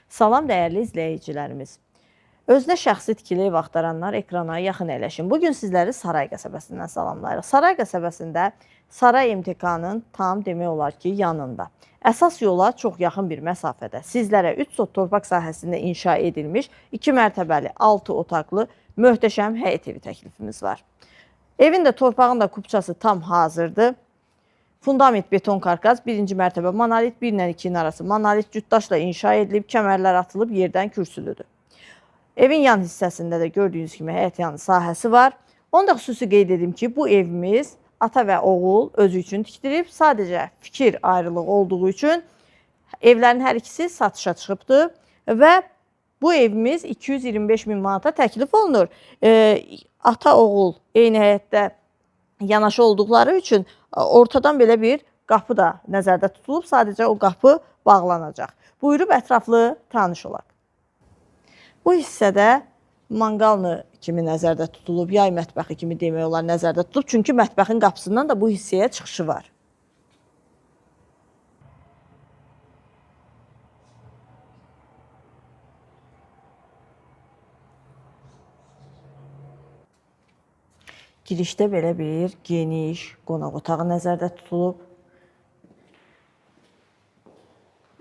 Salam dəyərli izləyicilərimiz. Özünə şəxsi tikili ev axtaranlar ekrana yaxın əyləşin. Bugün sizləri Saray qəsəbəsindən salamlayırıq. Saray qəsəbəsində Saray MTK-nın tam demək olar ki, yanında. Əsas yola çox yaxın bir məsafədə sizlərə 3 sot torpaq sahəsində inşa edilmiş 2 mərtəbəli 6 otaqlı möhtəşəm həyət evi təklifimiz var. Evin də torpağın da kupçası tam hazırdır. Fundament beton karkas, birinci mərtəbə monolit, 1 ilə 2-nin arası monolit cütdaşla inşa edilib, kəmərlər atılıb, yerdən kürsülüdür. Evin yan hissəsində də gördüyünüz kimi həyət yanı sahəsi var. Onu da xüsusi qeyd edim ki, bu evimiz ata və oğul özü üçün tikdirib. Sadəcə fikir ayrılığı olduğu üçün evlərin hər ikisi satışa çıxıbdır və bu evimiz 225 min manata təklif olunur. Ata oğul eyni həyətdə yanaşı olduqları üçün ortadan belə bir qapı da nəzərdə tutulub. Sadəcə o qapı bağlanacaq. Buyurub ətraflı tanış olaq. Bu hissədə manqalını kimi nəzərdə tutulub, yay mətbəxi kimi demək olar nəzərdə tutulub. Çünki mətbəxin qapısından da bu hissəyə çıxışı var. Girişdə belə bir geniş qonaq otağı nəzərdə tutulub.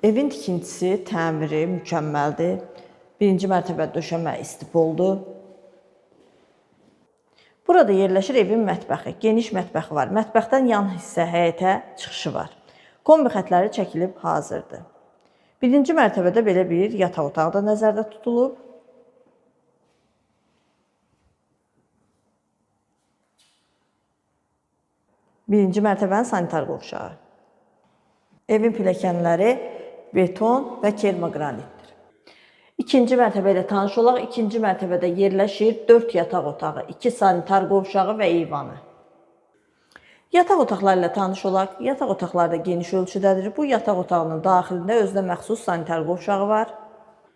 Evin tikintisi, təmiri mükəmməldir. Birinci mərtəbə döşəmə istipoldur. Burada yerləşir evin mətbəxi. Geniş mətbəxi var. Mətbəxdən yan hissə həyətə çıxışı var. Kombi xətləri çəkilib hazırdır. Birinci mərtəbədə belə bir yataq otağı da nəzərdə tutulub. Birinci mərtəbənin sanitar qovşağı. Evin pilləkənləri beton və kermogranitdir. İkinci mərtəbə ilə tanış olaq. İkinci mərtəbədə yerləşir 4 yataq otağı, 2 sanitar qovşağı və eyvanı. Yataq otaqları ilə tanış olaq. Yataq otaqları da geniş ölçüdədir. Bu yataq otağının daxilində özünə məxsus sanitar qovşağı var.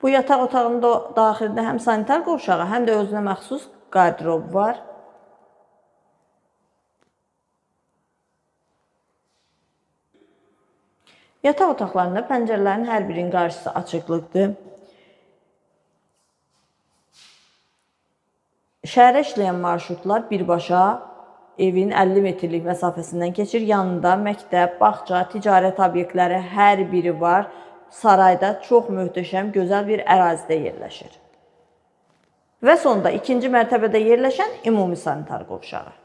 Bu yataq otağının daxilində həm sanitar qovşağı, həm də özünə məxsus qardirob var. Yataq otaqlarında pəncərələrin hər birinin qarşısı açıqlıqdır. Şəhərə işləyən marşrutlar birbaşa evin 50 metrlik məsafəsindən keçir. Yanında məktəb, bağça, ticarət obyektləri hər biri var. Sarayda çox möhtəşəm, gözəl bir ərazidə yerləşir. Və sonda ikinci mərtəbədə yerləşən ümumi sanitar qovşağı.